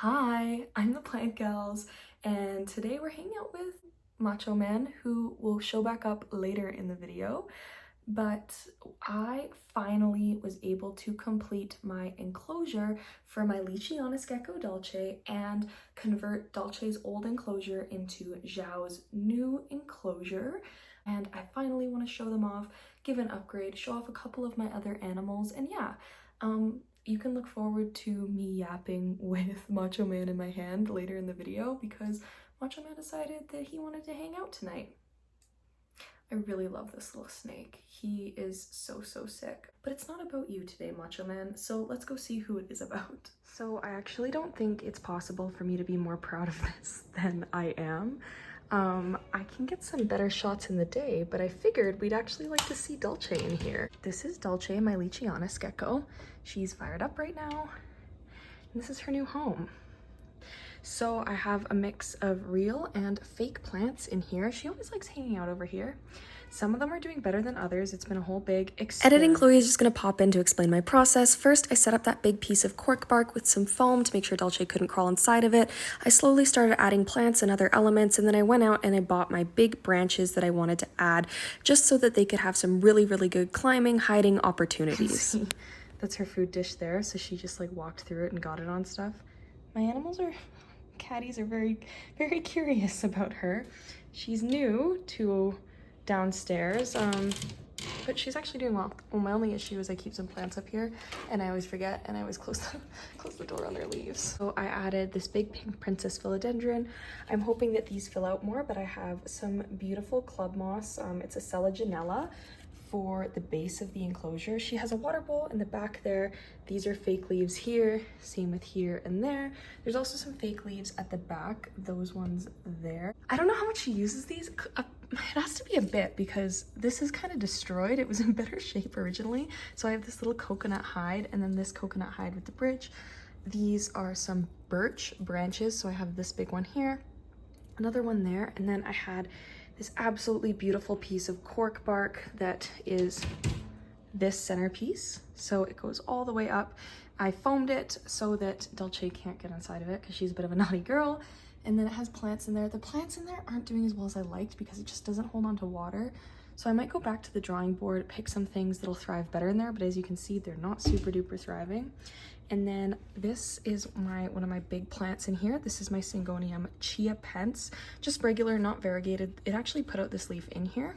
Hi, I'm the Plant Gals, and today we're hanging out with Macho Man, who will show back up later in the video. But I finally was able to complete my enclosure for my leachianus gecko Dolce and convert Dolce's old enclosure into Xiao's new enclosure. And I finally want to show them off, give an upgrade, show off a couple of my other animals, and yeah, you can look forward to me yapping with Macho Man in my hand later in the video because Macho Man decided that he wanted to hang out tonight. I really love this little snake. He is so sick. But it's not about you today, Macho Man, so let's go see who it is about. So I actually don't think it's possible for me to be more proud of this than I am. I can get some better shots in the day, but I figured we'd actually like to see Dulce in here. This is Dulce, my leachianus gecko. She's fired up right now, and this is her new home. So I have a mix of real and fake plants in here. She always likes hanging out over here. Some of them are doing better than others. It's been a whole big experiment. Editing Chloe is just going to pop in to explain my process. First, I set up that big piece of cork bark with some foam to make sure Dolce couldn't crawl inside of it. I slowly started adding plants and other elements, and then I went out and I bought my big branches that I wanted to add just so that they could have some really good climbing, hiding opportunities. That's her food dish there, so she just like walked through it and got it on stuff. My catties are very curious about her. She's new to downstairs, but she's actually doing well. Well, my only issue is I keep some plants up here and I always forget and I always close the door on their leaves. So I added this big pink princess philodendron. I'm hoping that these fill out more, but I have some beautiful club moss. It's a Selaginella for the base of the enclosure. She has a water bowl in the back there. These are fake leaves here, same with here and there. There's also some fake leaves at the back, those ones there. I don't know how much she uses these. It has to be a bit because this is kind of destroyed. It was in better shape originally. So I have this little coconut hide and then this coconut hide with the bridge. These are some birch branches. So I have this big one here, another one there, and then I had this absolutely beautiful piece of cork bark that is this centerpiece. So it goes all the way up. I foamed it so that Dolce can't get inside of it because she's a bit of a naughty girl. And then it has plants in there. The plants in there aren't doing as well as I liked because it just doesn't hold on to water. So I might go back to the drawing board, pick some things that'll thrive better in there, but as you can see, they're not super duper thriving. And then this is one of my big plants in here. This is my Syngonium Chia Pence, just regular, not variegated. It actually put out this leaf in here.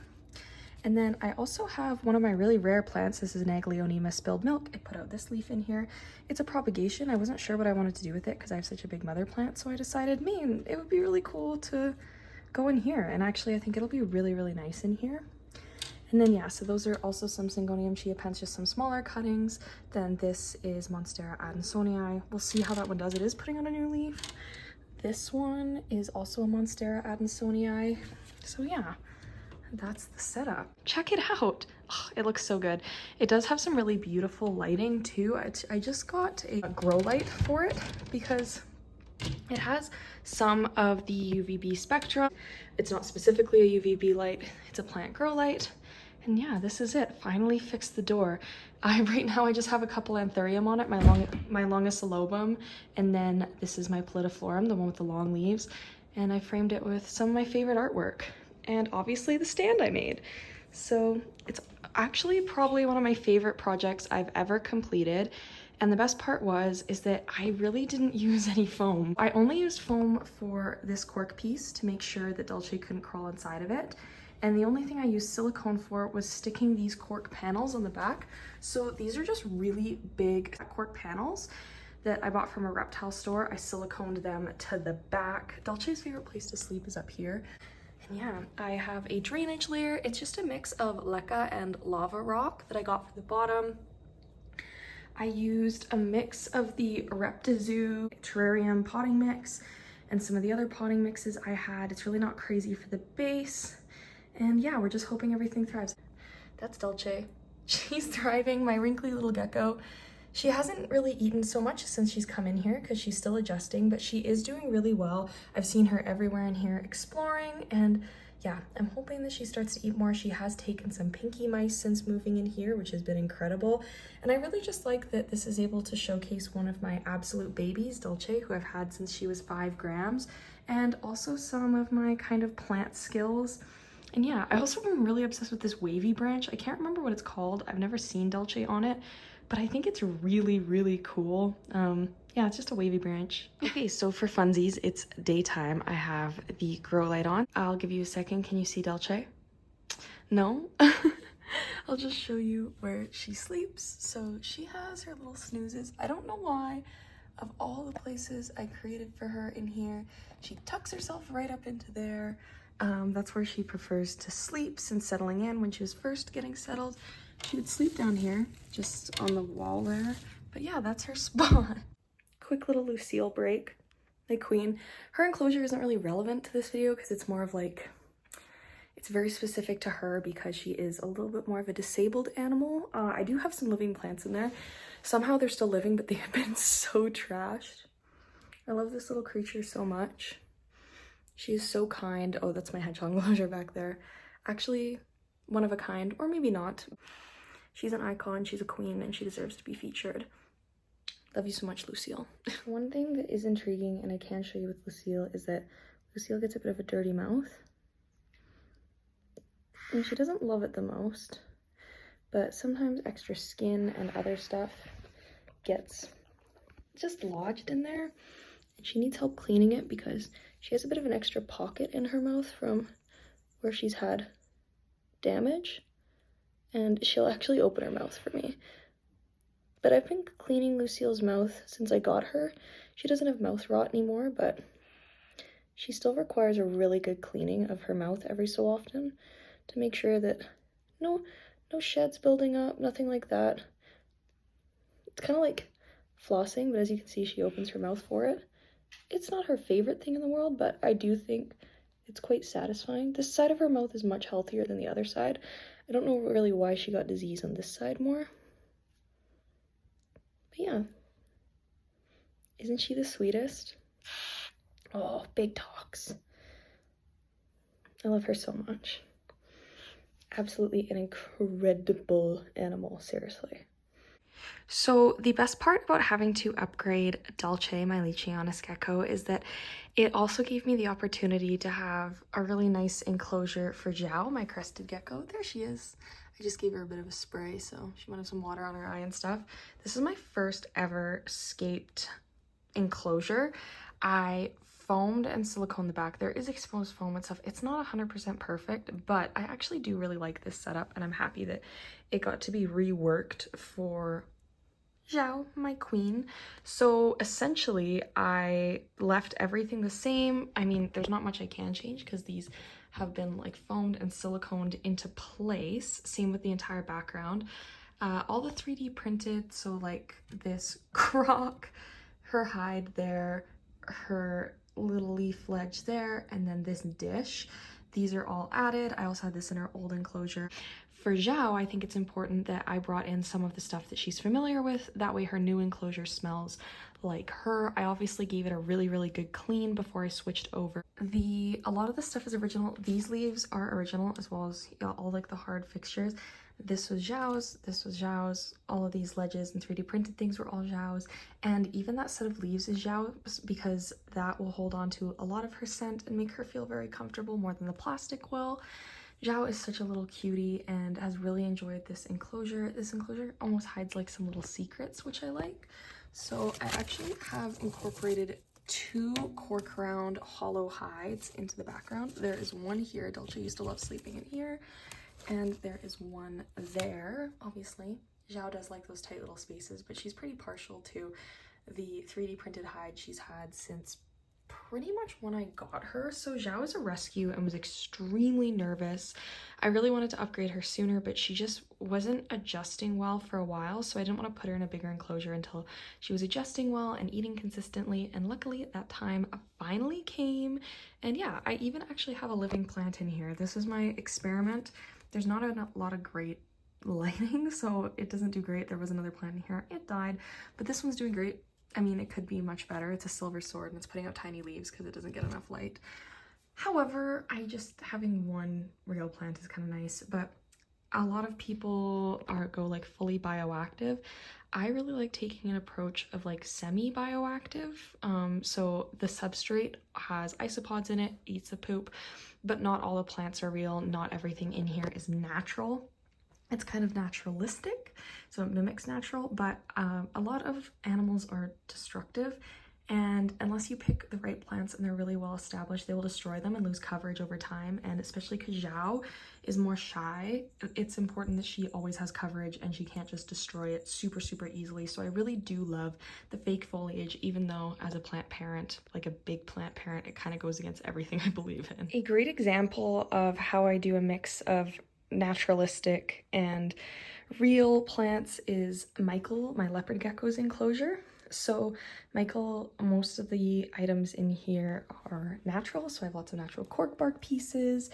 And then I also have one of my really rare plants. This is an Aglionema spilled milk. It put out this leaf in here. It's a propagation. I wasn't sure what I wanted to do with it because I have such a big mother plant. So I decided, man, it would be really cool to go in here. And actually, I think it'll be really nice in here. And then yeah, so those are also some Syngonium Chia Pence, just some smaller cuttings. Then this is Monstera adansonii. We'll see how that one does. It is putting on a new leaf. This one is also a Monstera adansonii. So yeah, that's the setup. Check it out. Oh, it looks so good. It does have some really beautiful lighting too. I just got a grow light for it because it has some of the UVB spectrum. It's not specifically a UVB light, it's a plant grow light. And yeah, this is it. Finally fixed the door. Right now I just have a couple anthurium on it, my longest lobum, and then this is my pallidiflorum, the one with the long leaves, and I framed it with some of my favorite artwork, and obviously the stand I made. So it's actually probably one of my favorite projects I've ever completed. And the best part is that I really didn't use any foam. I only used foam for this cork piece to make sure that Dolce couldn't crawl inside of it. And the only thing I used silicone for was sticking these cork panels on the back. So these are just really big cork panels that I bought from a reptile store. I siliconed them to the back. Dolce's favorite place to sleep is up here. And yeah, I have a drainage layer. It's just a mix of leca and lava rock that I got for the bottom. I used a mix of the Reptizoo terrarium potting mix and some of the other potting mixes I had. It's really not crazy for the base. And yeah, we're just hoping everything thrives. That's Dolce. She's thriving, my wrinkly little gecko. She hasn't really eaten so much since she's come in here because she's still adjusting, but she is doing really well. I've seen her everywhere in here exploring, and yeah, I'm hoping that she starts to eat more. She has taken some pinky mice since moving in here, which has been incredible. And I really just like that this is able to showcase one of my absolute babies, Dulce, who I've had since she was 5 grams, and also some of my kind of plant skills. And yeah, I also am really obsessed with this wavy branch. I can't remember what it's called. I've never seen Dolce on it, but I think it's really, really cool. Yeah, it's just a wavy branch. Okay, so for funsies, it's daytime. I have the grow light on. I'll give you a second. Can you see Dolce? No? I'll just show you where she sleeps. So she has her little snoozes. I don't know why. Of all the places I created for her in here, she tucks herself right up into there. That's where she prefers to sleep since settling in. When she was first getting settled, she would sleep down here, just on the wall there. But yeah, that's her spot. Quick little Lucille break. The queen. Her enclosure isn't really relevant to this video because it's more of like, it's very specific to her because she is a little bit more of a disabled animal. I do have some living plants in there. Somehow they're still living, but they have been so trashed. I love this little creature so much. She is so kind. Oh, that's my hedgehog enclosure back there. Actually, one of a kind, or maybe not. She's an icon, she's a queen, and she deserves to be featured. Love you so much, Lucille. One thing that is intriguing, and I can show you with Lucille, is that Lucille gets a bit of a dirty mouth. And she doesn't love it the most, but sometimes extra skin and other stuff gets just lodged in there. And she needs help cleaning it because she has a bit of an extra pocket in her mouth from where she's had damage. And she'll actually open her mouth for me. But I've been cleaning Lucille's mouth since I got her. She doesn't have mouth rot anymore, but she still requires a really good cleaning of her mouth every so often to make sure that no sheds building up, nothing like that. It's kind of like flossing, but as you can see, she opens her mouth for it. It's not her favorite thing in the world, but I do think it's quite satisfying. This side of her mouth is much healthier than the other side. I don't know really why she got disease on this side more. But yeah, isn't she the sweetest? Oh, big talks. I love her so much. Absolutely an incredible animal, seriously. So the best part about having to upgrade Dolce, my leachianus gecko, is that it also gave me the opportunity to have a really nice enclosure for Xiao, my crested gecko. There she is. I just gave her a bit of a spray, so she might have some water on her eye and stuff. This is my first ever scaped enclosure. I foamed and siliconed the back. There is exposed foam and stuff. It's not 100% perfect, but I actually do really like this setup, and I'm happy that it got to be reworked for Xiao, my queen. So essentially, I left everything the same. I mean, there's not much I can change because these have been like foamed and siliconed into place. Same with the entire background. All the 3D printed, so like this croc, her hide there, her little leaf ledge there, and then this dish. These are all added. I also had this in her old enclosure. For Xiao, I think it's important that I brought in some of the stuff that she's familiar with. That way her new enclosure smells like her. I obviously gave it a really, really good clean before I switched over. A lot of the stuff is original. These leaves are original, as well as all like the hard fixtures. This was Xiao's, this was Xiao's, all of these ledges and 3D printed things were all Xiao's, and even that set of leaves is Xiao's because that will hold on to a lot of her scent and make her feel very comfortable more than the plastic will. Xiao is such a little cutie and has really enjoyed this enclosure. This enclosure almost hides like some little secrets, which I like. So I actually have incorporated 2 cork round hollow hides into the background. There is one here. Dolce used to love sleeping in here. And there is one there. Obviously, Xiao does like those tight little spaces, but she's pretty partial to the 3D printed hide she's had since pretty much when I got her. So Xiao is a rescue and was extremely nervous. I really wanted to upgrade her sooner, but she just wasn't adjusting well for a while, so I didn't want to put her in a bigger enclosure until she was adjusting well and eating consistently, and luckily that time finally came. And yeah, I even actually have a living plant in here. This is my experiment. There's not a lot of great lighting, so it doesn't do great. There was another plant in here, it died, but this one's doing great. I mean, it could be much better. It's a silver sword and it's putting out tiny leaves because it doesn't get enough light. However, having one real plant is kind of nice, but a lot of people go like fully bioactive. I really like taking an approach of like semi-bioactive. So the substrate has isopods in it, eats the poop, but not all the plants are real. Not everything in here is natural. It's kind of naturalistic, so it mimics natural, but a lot of animals are destructive, and unless you pick the right plants and they're really well established, they will destroy them and lose coverage over time. And especially because Xiao is more shy, it's important that she always has coverage and she can't just destroy it super easily. So I really do love the fake foliage, even though as a plant parent, like a big plant parent, it kind of goes against everything I believe in. A great example of how I do a mix of naturalistic and real plants is Michael, my leopard gecko's enclosure. So Michael, most of the items in here are natural, so I have lots of natural cork bark pieces,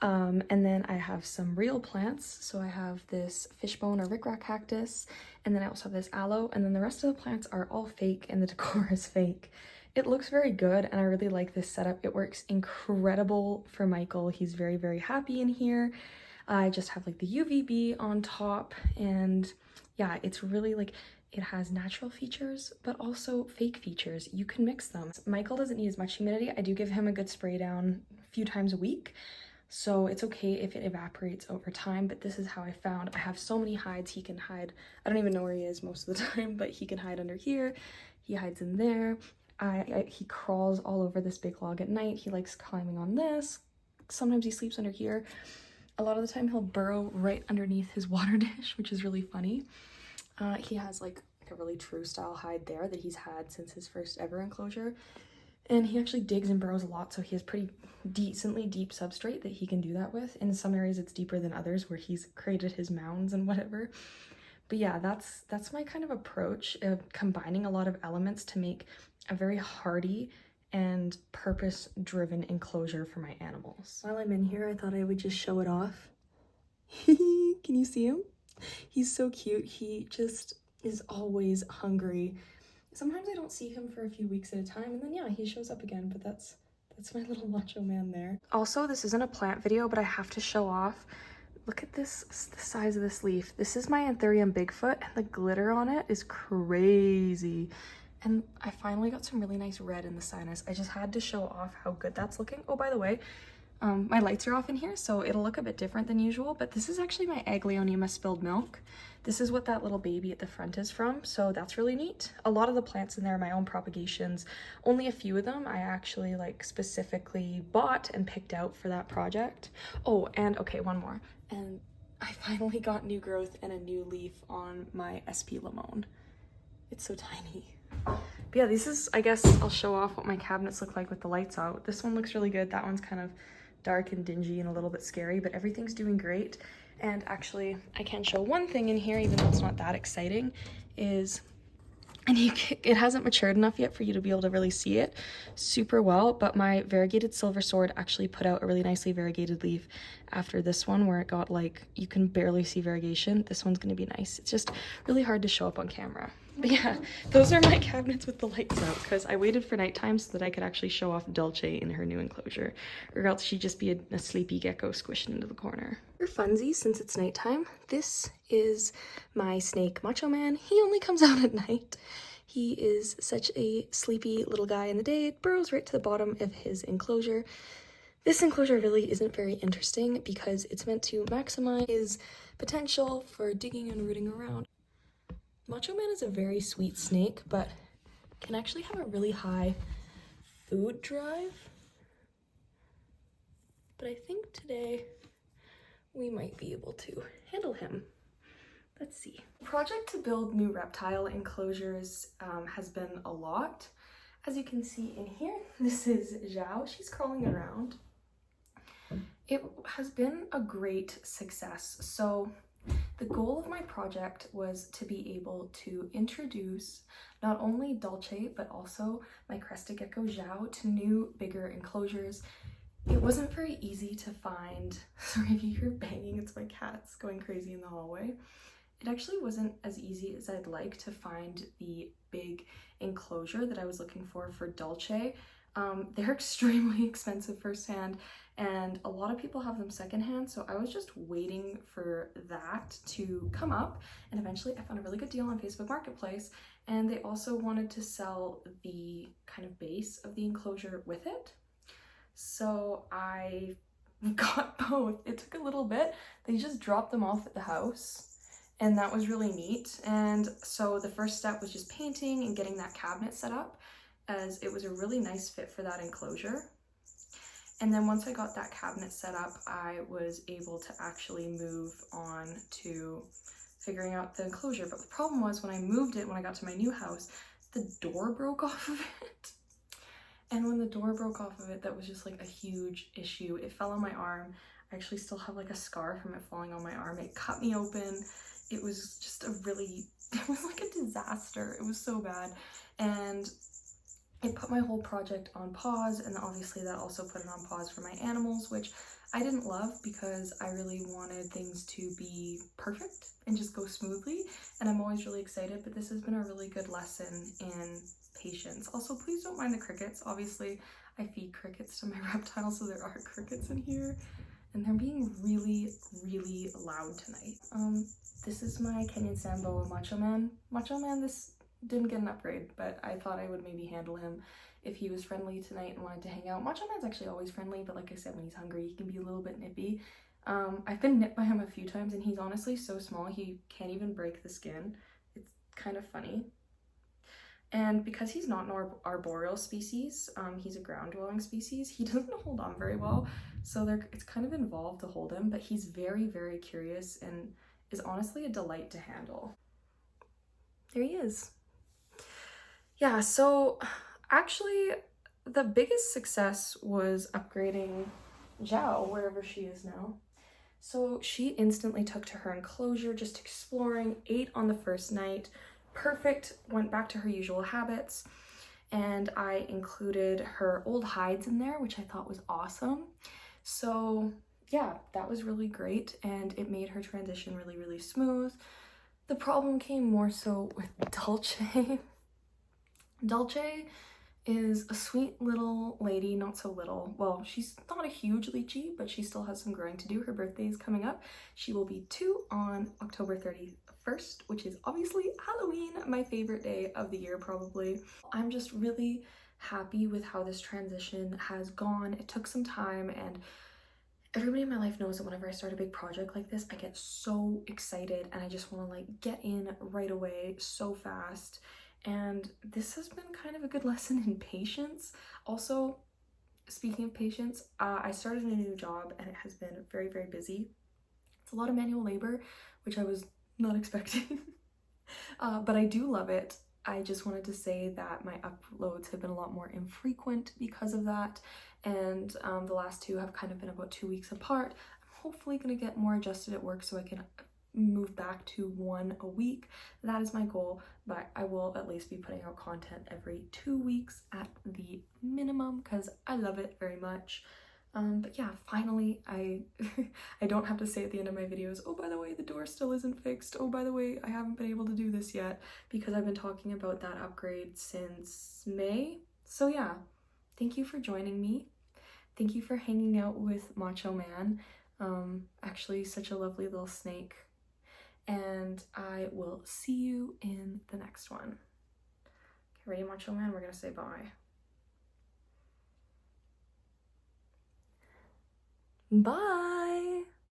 and then I have some real plants. So I have this fishbone or rickrack cactus, and then I also have this aloe, and then the rest of the plants are all fake and the decor is fake. It looks very good and I really like this setup. It works incredible for Michael. He's very happy in here. I just have like the UVB on top, and yeah, it's really like, it has natural features, but also fake features. You can mix them. Michael doesn't need as much humidity. I do give him a good spray down a few times a week, so it's okay if it evaporates over time, but this is how I found. I have so many hides he can hide. I don't even know where he is most of the time, but he can hide under here. He hides in there. He crawls all over this big log at night. He likes climbing on this. Sometimes he sleeps under here. A lot of the time he'll burrow right underneath his water dish, which is really funny. He has like a really true style hide there that he's had since his first ever enclosure. And he actually digs and burrows a lot, so he has pretty decently deep substrate that he can do that with. In some areas it's deeper than others where he's created his mounds and whatever. But yeah, that's my kind of approach of combining a lot of elements to make a very hardy and purpose-driven enclosure for my animals. While I'm in here, I thought I would just show it off. Can you see him? He's so cute. He just is always hungry. Sometimes I don't see him for a few weeks at a time, and then yeah, he shows up again, but that's my little macho man there. Also, this isn't a plant video, but I have to show off. Look at this, the size of this leaf. This is my Anthurium Bigfoot, and the glitter on it is crazy. And I finally got some really nice red in the sinus. I just had to show off how good that's looking. Oh, by the way, my lights are off in here, so it'll look a bit different than usual, but this is actually my Aglaonema spilled milk. This is what that little baby at the front is from, so that's really neat. A lot of the plants in there are my own propagations. Only a few of them I actually like specifically bought and picked out for that project. Oh, and okay, one more. And I finally got new growth and a new leaf on my SP Limon. It's so tiny. But yeah, this is, I guess I'll show off what my cabinets look like with the lights out. This one looks really good. That one's kind of dark and dingy and a little bit scary, but everything's doing great. And actually, I can show one thing in here, even though it's not that exciting, is, and it hasn't matured enough yet for you to be able to really see it super well, but my variegated silver sword actually put out a really nicely variegated leaf after this one, where it got like, you can barely see variegation. This one's gonna be nice. It's just really hard to show up on camera. But yeah, those are my cabinets with the lights out, because I waited for nighttime so that I could actually show off Dulce in her new enclosure, or else she'd just be a sleepy gecko squished into the corner. For funsies, since it's nighttime, this is my snake Macho Man. He only comes out at night. He is such a sleepy little guy in the day. It burrows right to the bottom of his enclosure. This enclosure really isn't very interesting because it's meant to maximize his potential for digging and rooting around. Macho Man is a very sweet snake, but can actually have a really high food drive. But I think today we might be able to handle him. Let's see. The project to build new reptile enclosures has been a lot. As you can see in here, this is Xiao. She's crawling around. It has been a great success. So the goal of my project was to be able to introduce not only Dolce, but also my crested gecko Xiao to new, bigger enclosures. It wasn't very easy to find, sorry if you hear banging, it's my cats going crazy in the hallway. It actually wasn't as easy as I'd like to find the big enclosure that I was looking for Dulce. They're extremely expensive firsthand, and a lot of people have them secondhand, so I was just waiting for that to come up, and eventually I found a really good deal on Facebook Marketplace, and they also wanted to sell the kind of base of the enclosure with it. So I got both. It took a little bit. They just dropped them off at the house, and that was really neat. And so the first step was just painting and getting that cabinet set up, as it was a really nice fit for that enclosure. And then once I got that cabinet set up, I was able to actually move on to figuring out the enclosure. But the problem was, when I moved it, when I got to my new house, the door broke off of it. And when the door broke off of it, that was just like a huge issue. It fell on my arm. I actually still have like a scar from it falling on my arm. It cut me open. It was just it was like a disaster. It was so bad. And it put my whole project on pause, and obviously that also put it on pause for my animals, which I didn't love because I really wanted things to be perfect and just go smoothly, and I'm always really excited, but this has been a really good lesson in patience. Also, please don't mind the crickets. Obviously, I feed crickets to my reptiles, so there are crickets in here, and they're being really, really loud tonight. This is my Kenyan Sambo Macho Man. Macho Man, this didn't get an upgrade, but I thought I would maybe handle him if he was friendly tonight and wanted to hang out. Macho Man's actually always friendly, but like I said, when he's hungry, he can be a little bit nippy. I've been nipped by him a few times, and he's honestly so small, he can't even break the skin. It's kind of funny. And because he's not an arboreal species, he's a ground-dwelling species, he doesn't hold on very well, so it's kind of involved to hold him, but he's very, very curious and is honestly a delight to handle. There he is. Yeah, so actually the biggest success was upgrading Xiao, wherever she is now. So she instantly took to her enclosure, just exploring, ate on the first night, perfect, went back to her usual habits, and I included her old hides in there, which I thought was awesome. So yeah, that was really great, and it made her transition really, really smooth. The problem came more so with Dolce. Dolce is a sweet little lady, not so little. Well, she's not a huge leechie, but she still has some growing to do. Her birthday is coming up. She will be 2 on October 31st, which is obviously Halloween, my favorite day of the year probably. I'm just really happy with how this transition has gone. It took some time, and everybody in my life knows that whenever I start a big project like this, I get so excited and I just want to like get in right away so fast. And this has been kind of a good lesson in patience. Also, speaking of patience, I started a new job and it has been very, very busy. It's a lot of manual labor, which I was not expecting, but I do love it. I just wanted to say that my uploads have been a lot more infrequent because of that, and the last 2 have kind of been about 2 weeks apart. I'm hopefully going to get more adjusted at work so I can move back to 1 a week. That is my goal, but I will at least be putting out content every 2 weeks at the minimum because I love it very much. But yeah, finally, I don't have to say at the end of my videos, oh, by the way, the door still isn't fixed. Oh, by the way, I haven't been able to do this yet, because I've been talking about that upgrade since May. So yeah, thank you for joining me. Thank you for hanging out with Macho Man. Actually, such a lovely little snake. And I will see you in the next one. Okay, ready, Macho Man? We're gonna say bye. Bye!